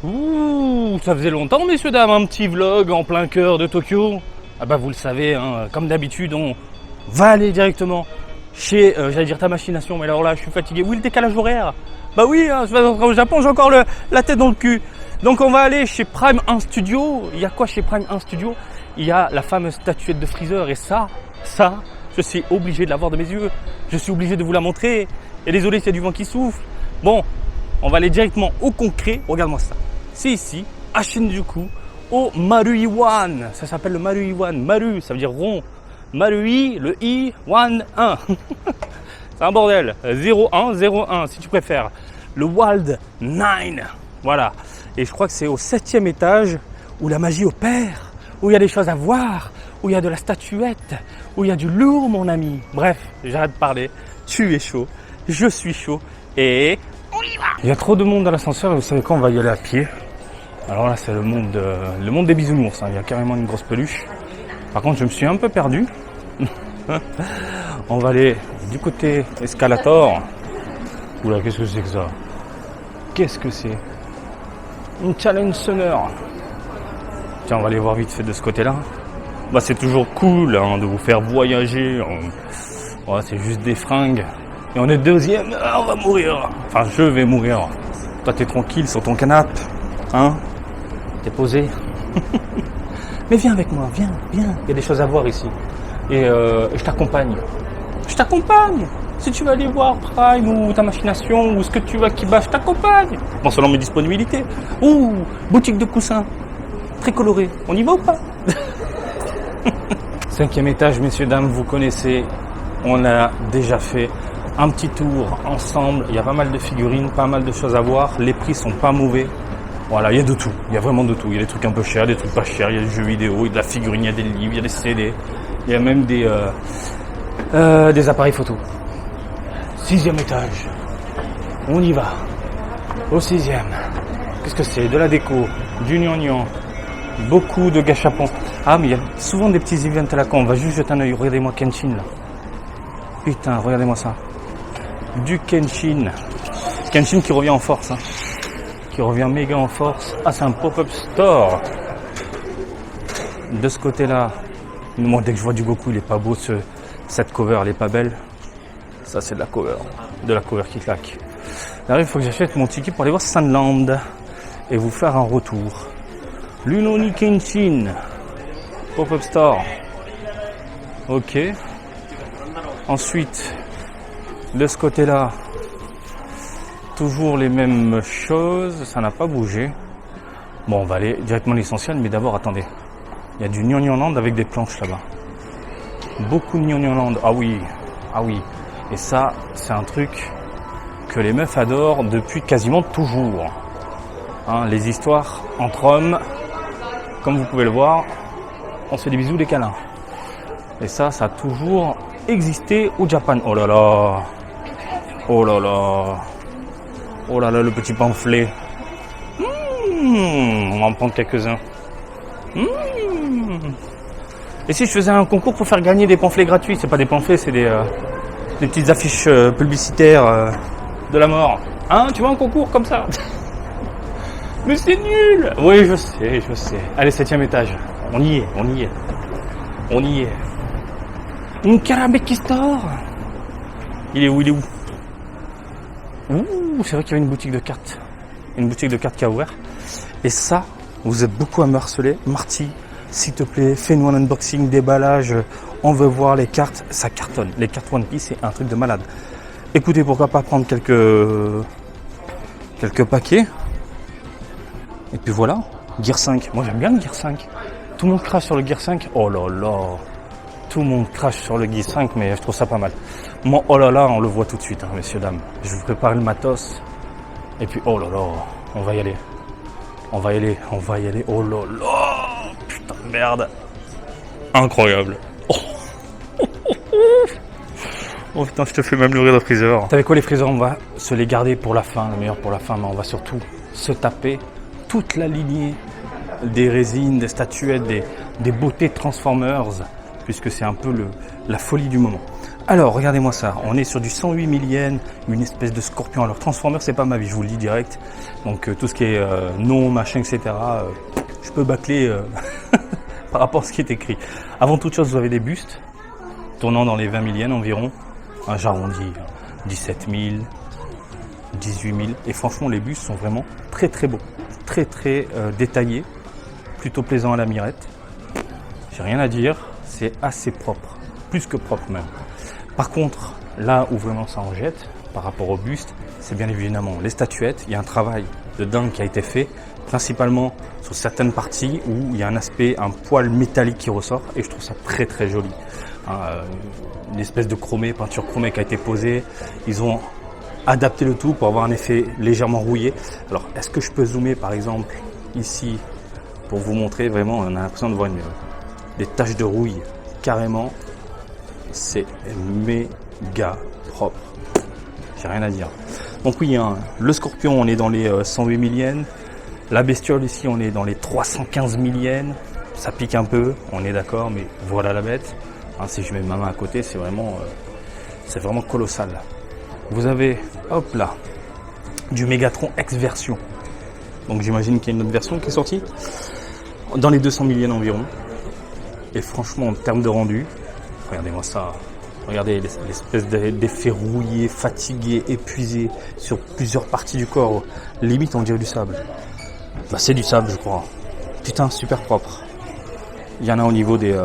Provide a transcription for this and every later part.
Ouh, ça faisait longtemps, messieurs, dames, un petit vlog en plein cœur de Tokyo. Ah bah vous le savez, hein, comme d'habitude, on va aller directement chez, j'allais dire ta machination, mais alors là, je suis fatigué. Oui, le décalage horaire. Bah oui, hein, je vais rentrer au Japon, j'ai encore la tête dans le cul. Donc on va aller chez Prime 1 Studio. Il y a quoi chez Prime 1 Studio? Il y a la fameuse statuette de Freezer. Et ça, je suis obligé de la voir de mes yeux. Je suis obligé de vous la montrer. Et désolé s'il y a du vent qui souffle. Bon, on va aller directement au concret. Regarde-moi ça. C'est ici, à Shinjuku, au Maruiwan. Ça s'appelle le Maruiwan. Maru, ça veut dire rond. Marui, le I, 1, 1. C'est un bordel. 01, 01 si tu préfères. Le Wild 9. Voilà. Et je crois que c'est au 7e étage où la magie opère, où il y a des choses à voir, où il y a de la statuette, où il y a du lourd, mon ami. Bref, j'arrête de parler. Tu es chaud, je suis chaud et on y va. Il y a trop de monde dans l'ascenseur et vous savez quoi, on va y aller à pied. Alors là, c'est le monde des bisounours. Hein. Il y a carrément une grosse peluche. Par contre, je me suis un peu perdu. On va aller du côté escalator. Oula, qu'est-ce que c'est que ça? Qu'est-ce que c'est? Une challenge summer. Tiens, on va aller voir vite fait de ce côté-là. Bah, c'est toujours cool hein, de vous faire voyager. Ouais, c'est juste des fringues. Et on est deuxième. Ah, on va mourir. Enfin, je vais mourir. Toi, t'es tranquille sur ton canapé. Hein? T'es posé. Mais viens avec moi, viens. Il y a des choses à voir ici. Et je t'accompagne. Je t'accompagne. Si tu veux aller voir Prime ou ta machination ou ce que tu vas qui bat, je t'accompagne. Bon, selon mes disponibilités. Ouh, boutique de coussins. Très coloré. On y va ou pas? 5e étage, messieurs, dames, vous connaissez. On a déjà fait un petit tour ensemble. Il y a pas mal de figurines, pas mal de choses à voir. Les prix sont pas mauvais. Voilà, il y a de tout. Il y a vraiment de tout. Il y a des trucs un peu chers, des trucs pas chers. Il y a des jeux vidéo, il y a de la figurine, il y a des livres, il y a des CD. Il y a même des appareils photo. 6e étage. On y va. Au 6e. Qu'est-ce que c'est? De la déco, du gnangnan, beaucoup de gâchapons. Ah, mais il y a souvent des petits events à la con. On va juste jeter un œil. Regardez-moi Kenshin là. Putain, regardez-moi ça. Du Kenshin. Kenshin qui revient en force. Hein. Qui revient méga en force. Ah, c'est un pop-up store. De ce côté-là. Moi, dès que je vois du Goku, il est pas beau. Cette cover, elle est pas belle. Ça, c'est de la cover. De la cover qui claque. Là, il faut que j'achète mon ticket pour aller voir Sunland. Et vous faire un retour. Lunoni Kenshin. Pop-up store. Ok. Ensuite, de ce côté-là, toujours les mêmes choses. Ça n'a pas bougé. Bon, on va aller directement à l'essentiel. Mais d'abord, attendez. Il y a du Gnangnan avec des planches là-bas. Beaucoup de Gnangnan. Ah oui. Et ça, c'est un truc que les meufs adorent depuis quasiment toujours. Hein, les histoires entre hommes, comme vous pouvez le voir, on se fait des bisous, des câlins. Et ça a toujours existé au Japon. Oh là là. Oh là là, le petit pamphlet. On va en prendre quelques-uns. Et si je faisais un concours pour faire gagner des pamphlets gratuits? C'est pas des pamphlets, c'est des petites affiches publicitaires de la mort. Hein, tu vois, un concours comme ça? Mais c'est nul! Oui, je sais. Allez, 7e étage. On y est. Une Karabeki Store. Il est où? Ouh, c'est vrai qu'il y avait une boutique de cartes. Une boutique de cartes qui a ouvert. Et ça, vous êtes beaucoup à me harceler. Marty, s'il te plaît, fais-nous un unboxing, déballage. On veut voir les cartes. Ça cartonne. Les cartes One Piece, c'est un truc de malade. Écoutez, pourquoi pas prendre quelques paquets. Et puis voilà, Gear 5. Moi, j'aime bien le Gear 5. Tout le monde crache sur le Gear 5. Oh là là. Tout le monde crache sur le Gear 5, mais je trouve ça pas mal. Moi, oh là là, on le voit tout de suite, hein, messieurs, dames. Je vous prépare le matos. Et puis, oh là là, on va y aller. Oh là là. Putain de merde. Incroyable. Oh putain, je te fais même le rire de Freezer. Vous savez quoi, les Freezer, on va se les garder pour la fin, le meilleur pour la fin, mais on va surtout se taper toute la lignée des résines, des statuettes, des beautés Transformers, puisque c'est un peu la folie du moment. Alors, regardez-moi ça. On est sur du 108 millièmes, une espèce de scorpion. Alors, Transformer, c'est pas ma vie, je vous le dis direct. Donc, tout ce qui est nom, machin, etc., je peux bâcler par rapport à ce qui est écrit. Avant toute chose, vous avez des bustes tournant dans les 20 millièmes environ. J'arrondis 17 000, 18 000. Et franchement, les bustes sont vraiment très très beaux. Très très détaillés. Plutôt plaisant à la mirette. J'ai rien à dire. C'est assez propre. Plus que propre même. Par contre, là où vraiment ça en jette, par rapport au buste, c'est bien évidemment les statuettes. Il y a un travail de dingue qui a été fait, principalement sur certaines parties où il y a un aspect, un poil métallique qui ressort, et je trouve ça très très joli. Une espèce de chromé, peinture chromée qui a été posée. Ils ont adapté le tout pour avoir un effet légèrement rouillé. Alors, est-ce que je peux zoomer par exemple ici pour vous montrer vraiment, on a l'impression de voir des taches de rouille carrément. C'est méga propre. J'ai rien à dire. Donc oui, le scorpion, on est dans les 108 millièmes. La bestiole ici, on est dans les 315 millièmes. Ça pique un peu, on est d'accord, mais voilà la bête. Si je mets ma main à côté, c'est vraiment colossal. Vous avez, hop là, du Megatron X version. Donc j'imagine qu'il y a une autre version qui est sortie. Dans les 200 millièmes environ. Et franchement, en termes de rendu, regardez-moi ça. Regardez l'espèce d'effet rouillé, fatigué, épuisé sur plusieurs parties du corps. Limite, on dirait du sable. Bah, c'est du sable, je crois. Putain, super propre. Il y en a au niveau de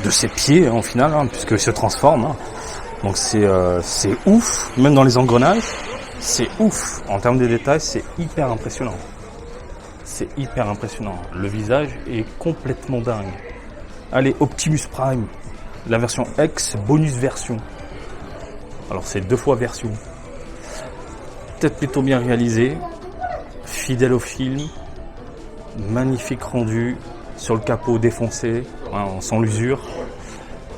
ses pieds, en final, puisqu'il se transforme. Donc c'est ouf. Même dans les engrenages, c'est ouf. En termes de détails, c'est hyper impressionnant. C'est hyper impressionnant. Le visage est complètement dingue. Allez, Optimus Prime, la version X, bonus version. Alors c'est 2 fois version. Peut-être plutôt bien réalisé, fidèle au film, magnifique rendu, sur le capot défoncé, sans l'usure.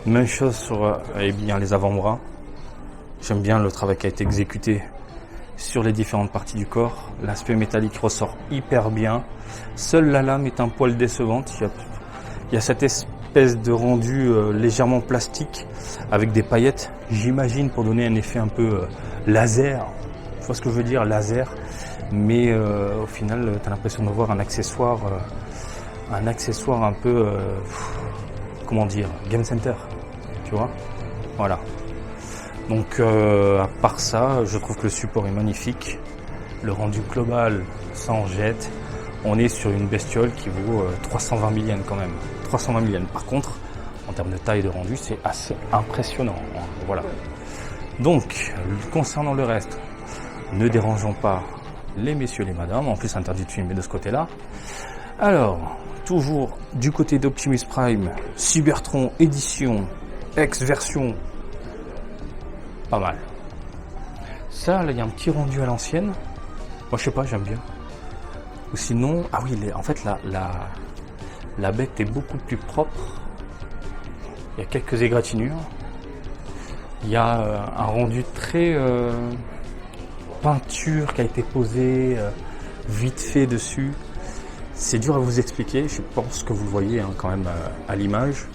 Même chose sur les avant-bras. J'aime bien le travail qui a été exécuté sur les différentes parties du corps. L'aspect métallique ressort hyper bien. Seule la lame est un poil décevante. Il y a cette espèce de rendu légèrement plastique avec des paillettes, j'imagine pour donner un effet un peu laser. Tu vois ce que je veux dire, laser. Mais au final, tu as l'impression de voir un accessoire un peu, comment dire, Game Center. Tu vois, voilà. Donc à part ça, je trouve que le support est magnifique. Le rendu global, ça en jette. On est sur une bestiole qui vaut 320 millièmes quand même. 320 millièmes. Par contre, en termes de taille de rendu, c'est assez impressionnant. Voilà. Donc, concernant le reste, ne dérangeons pas les messieurs et les madames. En plus, interdit de filmer de ce côté-là. Alors, toujours du côté d'Optimus Prime, Cybertron édition, X version. Pas mal. Ça, là, il y a un petit rendu à l'ancienne. Moi, je sais pas, j'aime bien. Ou sinon, ah oui, en fait, la bête est beaucoup plus propre. Il y a quelques égratignures. Il y a un rendu très peinture qui a été posée vite fait dessus. C'est dur à vous expliquer. Je pense que vous le voyez quand même à l'image.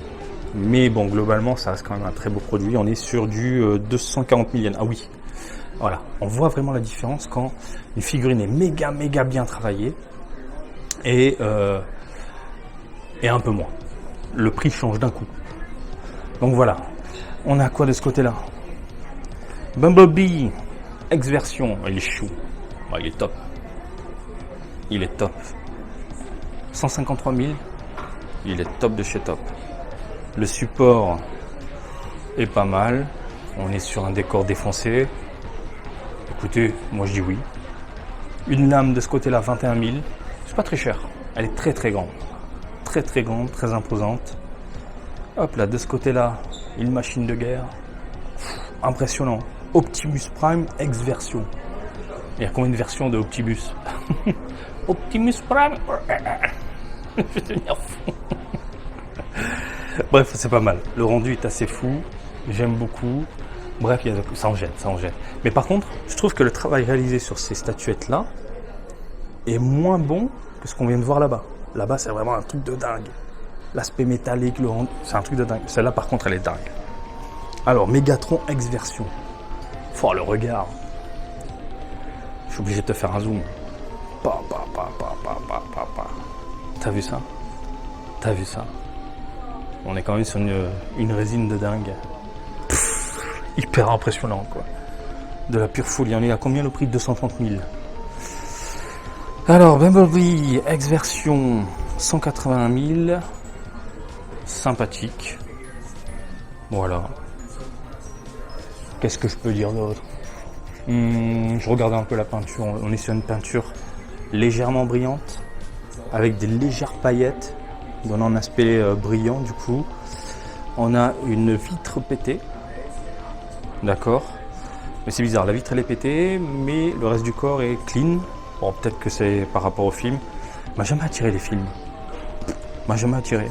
Mais bon, globalement, ça reste quand même un très beau produit. On est sur du 240 millièmes. Ah oui, voilà. On voit vraiment la différence quand une figurine est méga bien travaillée et un peu moins. Le prix change d'un coup. Donc voilà. On a quoi de ce côté-là? Bumblebee, X-version. Il est chou. Il est top. Il est top. 153 000. Il est top de chez top. Le support est pas mal. On est sur un décor défoncé. Écoutez, moi je dis oui. Une lame de ce côté-là, 21 000. C'est pas très cher. Elle est très grande. Très grande, très imposante. Hop là, de ce côté-là, une machine de guerre. Impressionnant. Optimus Prime X version. Il y a combien de versions de Optimus? Optimus Prime. Je vais devenir fou. Bref, c'est pas mal. Le rendu est assez fou. J'aime beaucoup. Bref, ça en jette. Mais par contre, je trouve que le travail réalisé sur ces statuettes-là est moins bon que ce qu'on vient de voir là-bas. Là-bas, c'est vraiment un truc de dingue. L'aspect métallique, le rendu, c'est un truc de dingue. Celle-là, par contre, elle est dingue. Alors, Megatron X version. Oh, le regard. Je suis obligé de te faire un zoom. T'as vu ça? T'as vu ça? On est quand même sur une résine de dingue. Hyper impressionnant, quoi. De la pure folie. On est à combien le prix? 230 000. Alors, Bumblebee X version 181 000. Sympathique. Voilà. Qu'est-ce que je peux dire d'autre? Je regardais un peu la peinture. On est sur une peinture légèrement brillante, avec des légères paillettes, donnant un aspect brillant du coup. On a une vitre pétée. D'accord. Mais c'est bizarre, la vitre elle est pétée, mais le reste du corps est clean. Bon, peut-être que c'est par rapport au film. M'a jamais attiré les films. M'a jamais attiré.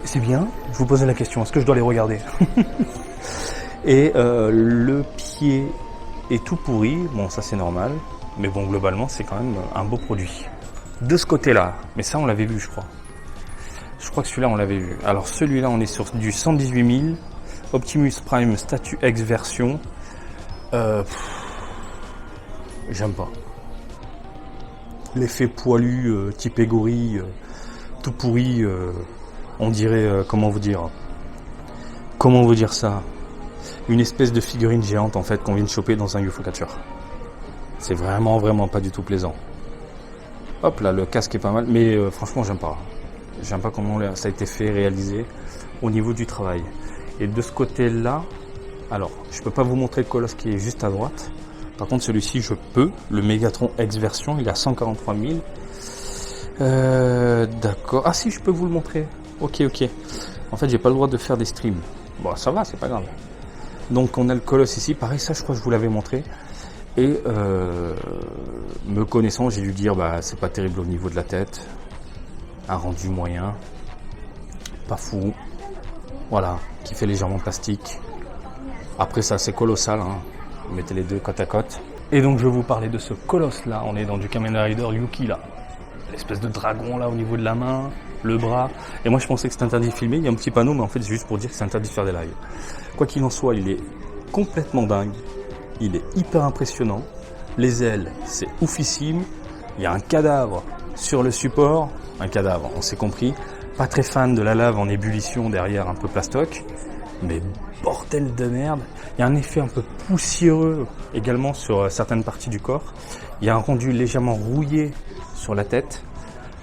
C'est bien, je vous posais la question, est-ce que je dois les regarder? Et le pied est tout pourri, bon ça c'est normal, mais bon globalement c'est quand même un beau produit. De ce côté-là, mais ça on l'avait vu je crois. Je crois que celui-là on l'avait vu. Alors celui-là on est sur du 118 000, Optimus Prime Statue X version. J'aime pas. L'effet poilu, type égorille, tout pourri, on dirait, comment vous dire ça? Une espèce de figurine géante en fait qu'on vient de choper dans un UFO Catcher. C'est vraiment pas du tout plaisant. Hop là, le casque est pas mal, mais franchement j'aime pas. J'aime pas comment ça a été fait, réalisé au niveau du travail. Et de ce côté-là, alors je peux pas vous montrer le colosse qui est juste à droite. Par contre celui-ci je peux, le Megatron X version, il a 143 000. D'accord. Ah si, je peux vous le montrer. Ok. En fait j'ai pas le droit de faire des streams. Bon ça va, c'est pas grave. Donc on a le colosse ici, pareil ça je crois que je vous l'avais montré. Et me connaissant, j'ai dû dire bah c'est pas terrible au niveau de la tête. Un rendu moyen. Pas fou. Voilà, qui fait légèrement plastique. Après ça c'est colossal, hein. Vous mettez les deux côte à côte. Et donc je vais vous parler de ce colosse là, on est dans du Kamen Rider Yuki là. L'espèce de dragon là au niveau de la main, le bras. Et moi je pensais que c'était interdit de filmer, il y a un petit panneau mais en fait c'est juste pour dire que c'est interdit de faire des lives. Quoi qu'il en soit, il est complètement dingue. Il est hyper impressionnant. Les ailes, c'est oufissime. Il y a un cadavre sur le support. Un cadavre, on s'est compris. Pas très fan de la lave en ébullition derrière, un peu plastoc. Mais bordel de merde. Il y a un effet un peu poussiéreux également sur certaines parties du corps. Il y a un rendu légèrement rouillé sur la tête.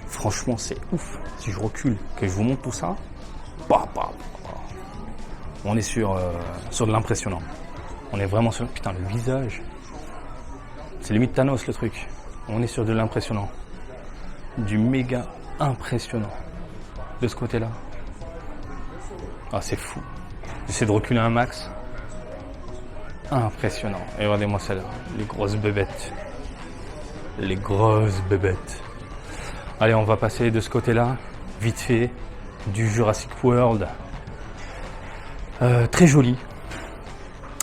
Franchement, c'est ouf. Si je recule, que je vous montre tout ça, on est sur de l'impressionnant. On est vraiment sur... Putain, le visage. C'est limite Thanos, le truc. On est sur de l'impressionnant. Du méga impressionnant. De ce côté-là. Ah, c'est fou. J'essaie de reculer un max. Impressionnant. Et regardez-moi celle-là. Les grosses bébêtes. Les grosses bébêtes. Allez, on va passer de ce côté-là. Vite fait. Du Jurassic World. Très joli.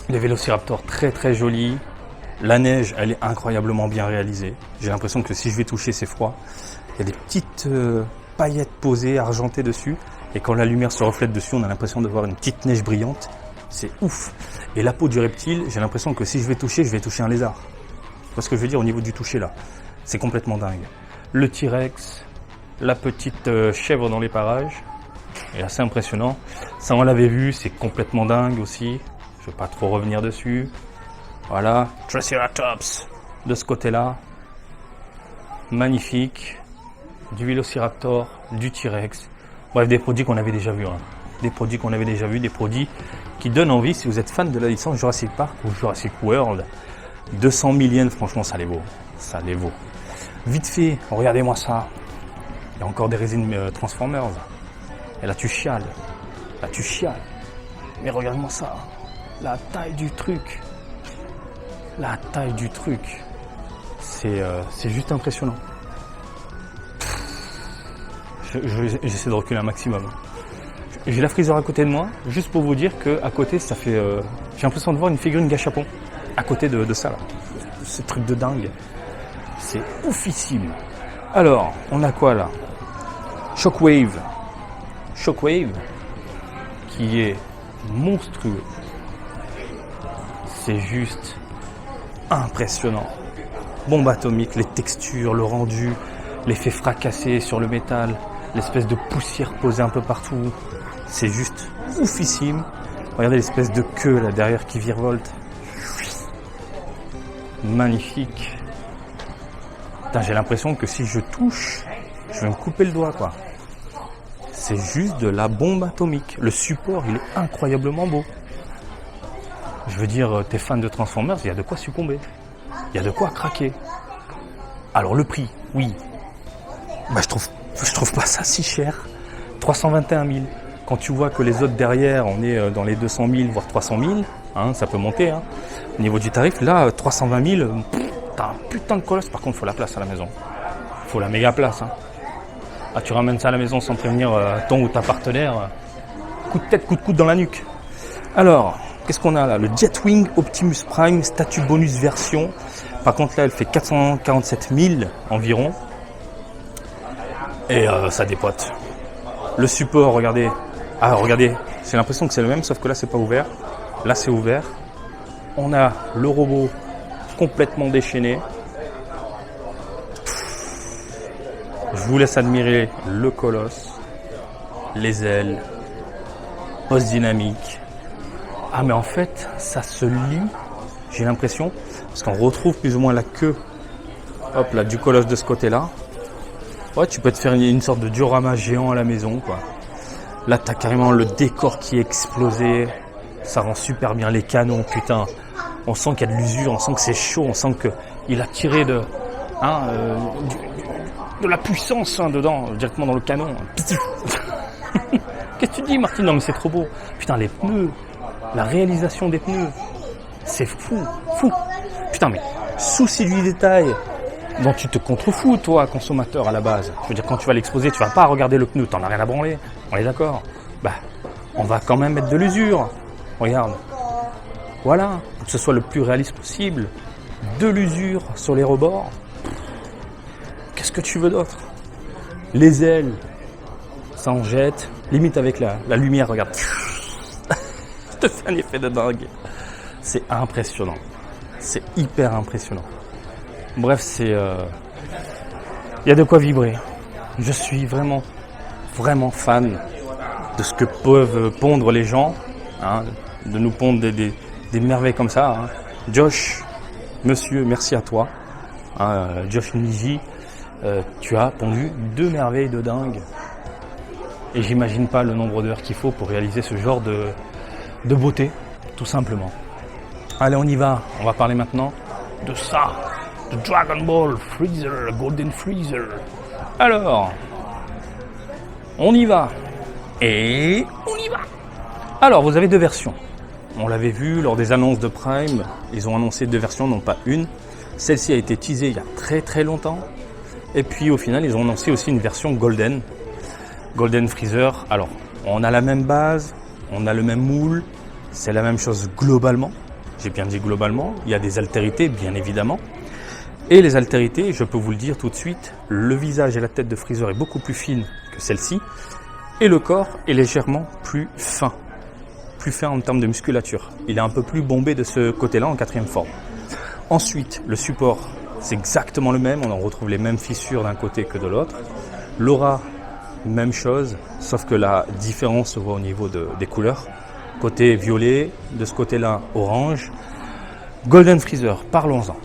Les Vélociraptors très jolis. La neige, elle est incroyablement bien réalisée. J'ai l'impression que si je vais toucher, c'est froid. Il y a des petites paillettes posées, argentées dessus. Et quand la lumière se reflète dessus, on a l'impression de voir une petite neige brillante. C'est ouf. Et la peau du reptile, j'ai l'impression que si je vais toucher un lézard. Tu vois ce que je veux dire au niveau du toucher là? C'est complètement dingue. Le T-Rex, la petite chèvre dans les parages. Et assez impressionnant. Ça, on l'avait vu, c'est complètement dingue aussi. Je ne vais pas trop revenir dessus. Voilà, Triceratops de ce côté-là. Magnifique. Du Vélociraptor, du T-Rex. Bref, des produits qu'on avait déjà vus. Hein. Des produits qu'on avait déjà vus, des produits qui donnent envie si vous êtes fan de la licence Jurassic Park ou Jurassic World. 200 000 yens, franchement, ça les vaut. Ça les vaut. Vite fait, regardez-moi ça. Il y a encore des résines Transformers. Et là, tu chiales. Là, tu chiales. Mais regarde-moi ça. La taille du truc. La taille du truc. C'est juste impressionnant. J'essaie de reculer un maximum. J'ai la friseur à côté de moi, juste pour vous dire qu'à côté, ça fait... j'ai l'impression de voir une figurine gâchapon à côté de ça, là. Ce truc de dingue. C'est oufissime. Alors, on a quoi, là? Shockwave. Shockwave, qui est monstrueux. C'est juste impressionnant. Bombe atomique, les textures, le rendu, l'effet fracassé sur le métal, l'espèce de poussière posée un peu partout. C'est juste oufissime. Regardez l'espèce de queue là derrière qui virevolte. Magnifique. Putain, j'ai l'impression que si je touche, je vais me couper le doigt quoi. C'est juste de la bombe atomique. Le support, il est incroyablement beau. Je veux dire, t'es fan de Transformers, il y a de quoi succomber. Il y a de quoi craquer. Alors le prix, oui. Bah je trouve pas ça si cher. 321 000. Quand tu vois que les autres derrière, on est dans les 200 000, voire 300 000, hein, ça peut monter. Hein. Au niveau du tarif, là, 320 000, t'as un putain de colosse. Par contre, il faut la place à la maison. Il faut la méga place. Hein. Ah, tu ramènes ça à la maison sans prévenir ton ou ta partenaire. Coup de tête, coup de coude dans la nuque. Alors, qu'est-ce qu'on a là? Le Jetwing Optimus Prime statut bonus version. Par contre, là, elle fait 447 000 environ. Et ça dépote. Le support, regardez. Ah, regardez. J'ai l'impression que c'est le même, sauf que là, c'est pas ouvert. Là, c'est ouvert. On a le robot complètement déchaîné. Je vous laisse admirer le colosse, les ailes, poste dynamique. Ah mais en fait, ça se lie, j'ai l'impression, parce qu'on retrouve plus ou moins la queue hop, là, du colosse de ce côté-là. Ouais, tu peux te faire une sorte de diorama géant à la maison, quoi. Là, t'as carrément le décor qui est explosé. Ça rend super bien les canons, putain. On sent qu'il y a de l'usure, on sent que c'est chaud, on sent qu'il a tiré de la puissance dedans, directement dans le canon. Qu'est-ce que tu dis, Martin? Non, mais c'est trop beau. Putain, les pneus, la réalisation des pneus, c'est fou. Putain, mais souci du détail dont tu te contrefous, toi, consommateur, à la base. Je veux dire, quand tu vas l'exposer, tu vas pas regarder le pneu, t'en as rien à branler. On est d'accord? Bah, on va quand même mettre de l'usure. Regarde. Voilà, pour que ce soit le plus réaliste possible. De l'usure sur les rebords. Qu'est-ce que tu veux d'autre? Les ailes, ça en jette. Limite avec la lumière, regarde. Ça te fait un effet de dingue. C'est impressionnant. C'est hyper impressionnant. Bref, il y a de quoi vibrer. Je suis vraiment fan de ce que peuvent pondre les gens. Hein, de nous pondre des merveilles comme ça. Hein. Josh, monsieur, merci à toi. Hein, Josh Niji, tu as pondu 2 merveilles de dingue. Et j'imagine pas le nombre d'heures qu'il faut pour réaliser ce genre de beauté, tout simplement. Allez, on y va. On va parler maintenant de ça. De Dragon Ball Freezer, Golden Freezer. Alors, on y va. Et on y va. Alors, vous avez 2 versions. On l'avait vu lors des annonces de Prime. Ils ont annoncé 2 versions, non pas une. Celle-ci a été teasée il y a très très longtemps. Et puis au final, ils ont annoncé aussi une version Golden. Golden Freezer. Alors, on a la même base, on a le même moule. C'est la même chose globalement. J'ai bien dit globalement. Il y a des altérités, bien évidemment. Et les altérités, je peux vous le dire tout de suite, le visage et la tête de Freezer est beaucoup plus fine que celle-ci. Et le corps est légèrement plus fin. Plus fin en termes de musculature. Il est un peu plus bombé de ce côté-là en 4e forme. Ensuite, le support, c'est exactement le même. On en retrouve les mêmes fissures d'un côté que de l'autre. L'aura, même chose, sauf que la différence se voit au niveau des couleurs. Côté violet, de ce côté-là, orange. Golden Freezer, parlons-en.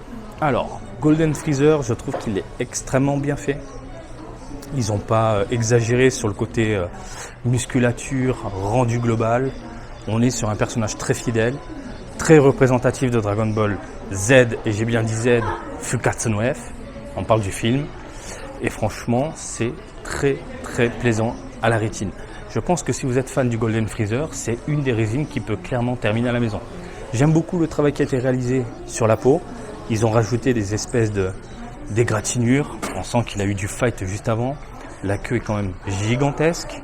Alors, Golden Freezer, je trouve qu'il est extrêmement bien fait. Ils n'ont pas exagéré sur le côté musculature, rendu global. On est sur un personnage très fidèle, très représentatif de Dragon Ball Z, et j'ai bien dit Z, Fukkatsu no F. On parle du film. Et franchement, c'est très très plaisant à la rétine. Je pense que si vous êtes fan du Golden Freezer, c'est une des résines qui peut clairement terminer à la maison. J'aime beaucoup le travail qui a été réalisé sur la peau. Ils ont rajouté des espèces d'égratignures. On sent qu'il a eu du fight juste avant. La queue est quand même gigantesque.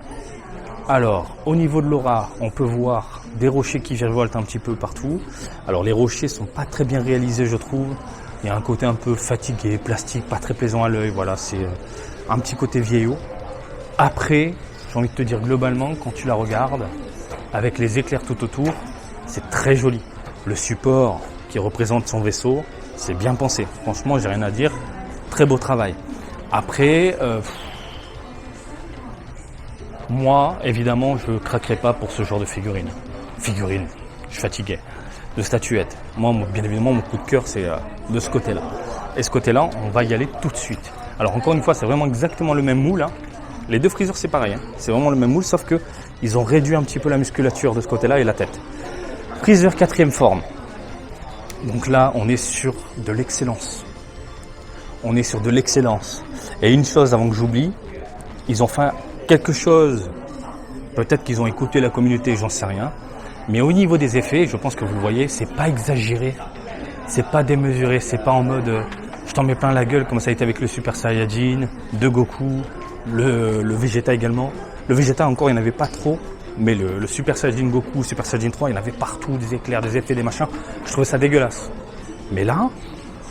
Alors, au niveau de l'aura, on peut voir des rochers qui virevoltent un petit peu partout. Alors, les rochers sont pas très bien réalisés, je trouve. Il y a un côté un peu fatigué, plastique, pas très plaisant à l'œil. Voilà, c'est un petit côté vieillot. Après, j'ai envie de te dire globalement, quand tu la regardes, avec les éclairs tout autour, c'est très joli. Le support qui représente son vaisseau, c'est bien pensé. Franchement, j'ai rien à dire. Très beau travail. Après, moi, évidemment, je ne craquerai pas pour ce genre de figurines. Je suis fatigué. De statuettes. Moi, bien évidemment, mon coup de cœur, c'est de ce côté-là. Et ce côté-là, on va y aller tout de suite. Alors, encore une fois, c'est vraiment exactement le même moule. Hein. Les deux friseurs, c'est pareil. Hein. C'est vraiment le même moule, sauf que ils ont réduit un petit peu la musculature de ce côté-là et la tête. Freezer 4e forme. Donc là, on est sur de l'excellence. On est sur de l'excellence. Et une chose avant que j'oublie, ils ont fait quelque chose. Peut-être qu'ils ont écouté la communauté, j'en sais rien. Mais au niveau des effets, je pense que vous le voyez, c'est pas exagéré, c'est pas démesuré, c'est pas en mode je t'en mets plein la gueule comme ça a été avec le Super Saiyajin, de Goku, le Vegeta également. Le Vegeta encore, il n'y en avait pas trop, mais le Super Saiyajin Goku, Super Saiyajin 3, il y en avait partout, des éclairs, des effets, des machins. Je trouvais ça dégueulasse. Mais là,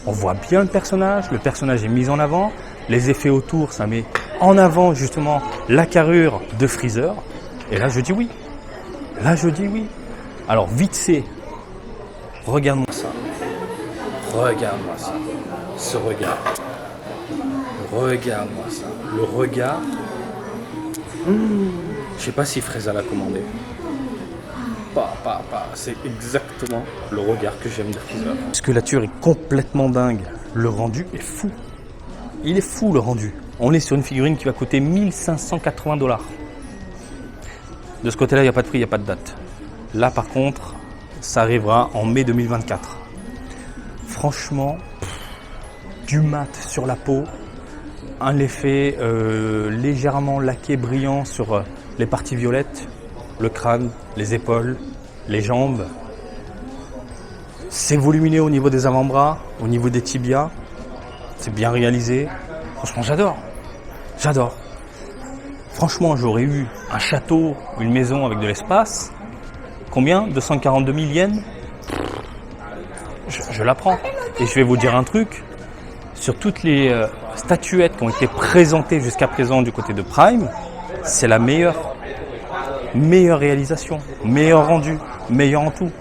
on voit bien le personnage est mis en avant, les effets autour, ça met en avant justement la carrure de Freezer. Et là, je dis oui. Alors, vite fait, regarde-moi ça. Regarde-moi ça. Ce regard. Regarde-moi ça. Le regard. Je sais pas si Fraisa l'a commandé. C'est exactement le regard que j'aime de Freezer. La musculature est complètement dingue. Le rendu est fou. Il est fou le rendu. On est sur une figurine qui va coûter 1580$. De ce côté-là, il n'y a pas de prix, il n'y a pas de date. Là, par contre, ça arrivera en mai 2024. Franchement, du mat sur la peau, un effet légèrement laqué, brillant sur les parties violettes, le crâne, les épaules, les jambes. C'est volumineux au niveau des avant-bras, au niveau des tibias. C'est bien réalisé. Franchement, j'adore. Franchement, j'aurais eu un château, une maison avec de l'espace. Combien? 242 000 yens? Je la prends. Et je vais vous dire un truc. Sur toutes les statuettes qui ont été présentées jusqu'à présent du côté de Prime, c'est la meilleure. Meilleure réalisation, meilleur rendu, meilleur en tout.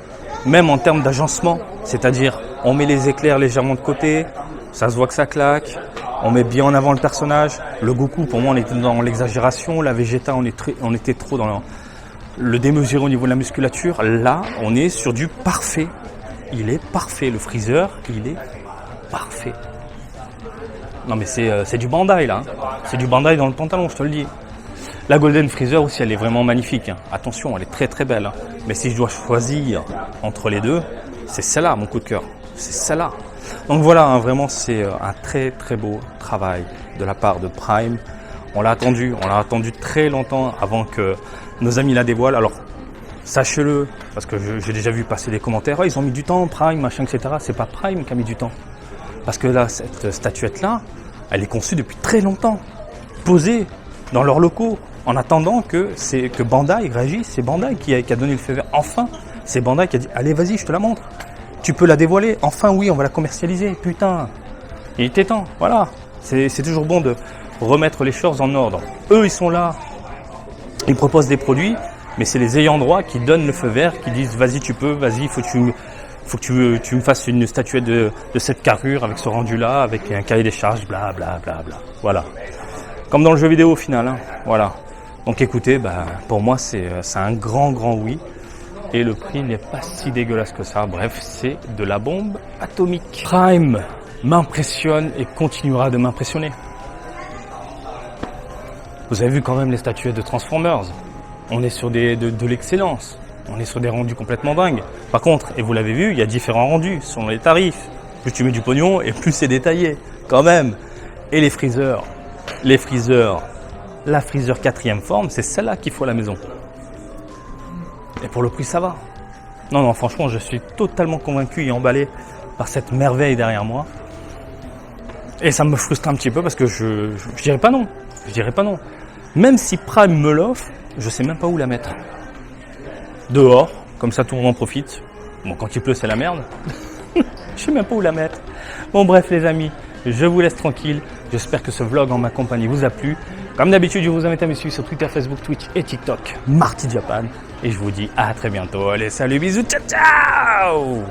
Même en termes d'agencement. C'est-à-dire, on met les éclairs légèrement de côté. Ça se voit que ça claque. On met bien en avant le personnage. Le Goku, pour moi, on était dans l'exagération. La Vegeta, on était trop dans le démesuré au niveau de la musculature. Là, on est sur du parfait. Il est parfait. Le Freezer, il est parfait. Non, mais c'est du Bandai, là. C'est du Bandai dans le pantalon, je te le dis. La Golden Freezer aussi, elle est vraiment magnifique. Hein. Attention, elle est très très belle. Hein. Mais si je dois choisir entre les deux, c'est celle-là, mon coup de cœur. C'est celle-là. Donc voilà, hein, vraiment, c'est un très très beau travail de la part de Prime. On l'a attendu très longtemps avant que nos amis la dévoilent. Alors, sachez-le, parce que j'ai déjà vu passer des commentaires. Oh, ils ont mis du temps, Prime, machin, etc. C'est pas Prime qui a mis du temps. Parce que là, cette statuette-là, elle est conçue depuis très longtemps. Posée dans leurs locaux. En attendant que Bandai réagisse. C'est Bandai qui a donné le feu vert. Enfin, c'est Bandai qui a dit, allez, vas-y, je te la montre. Tu peux la dévoiler. Enfin, oui, on va la commercialiser. Putain, il était temps. Voilà. C'est toujours bon de remettre les choses en ordre. Eux, ils sont là. Ils proposent des produits, mais c'est les ayants droit qui donnent le feu vert, qui disent, vas-y, tu peux, vas-y, faut que tu me fasses une statuette de cette carrure avec ce rendu-là, avec un cahier des charges, bla, bla, bla, bla. Voilà. Comme dans le jeu vidéo au final. Hein. Voilà. Donc écoutez, pour moi, c'est un grand oui. Et le prix n'est pas si dégueulasse que ça. Bref, c'est de la bombe atomique. Prime m'impressionne et continuera de m'impressionner. Vous avez vu quand même les statuettes de Transformers. On est sur de l'excellence. On est sur des rendus complètement dingues. Par contre, et vous l'avez vu, il y a différents rendus selon les tarifs. Plus tu mets du pognon et plus c'est détaillé. Quand même. Et les freezers. La Freezer 4e forme, c'est celle-là qu'il faut à la maison. Et pour le prix, ça va. Non, franchement, je suis totalement convaincu et emballé par cette merveille derrière moi. Et ça me frustre un petit peu parce que je dirais pas non. Même si Prime me l'offre, je sais même pas où la mettre. Dehors, comme ça tout le monde en profite. Bon, quand il pleut, c'est la merde. Je sais même pas où la mettre. Bon, bref, les amis, je vous laisse tranquille. J'espère que ce vlog en ma compagnie vous a plu. Comme d'habitude, je vous invite à me suivre sur Twitter, Facebook, Twitch et TikTok, Marty Japan. Et je vous dis à très bientôt. Allez, salut, bisous, ciao, ciao!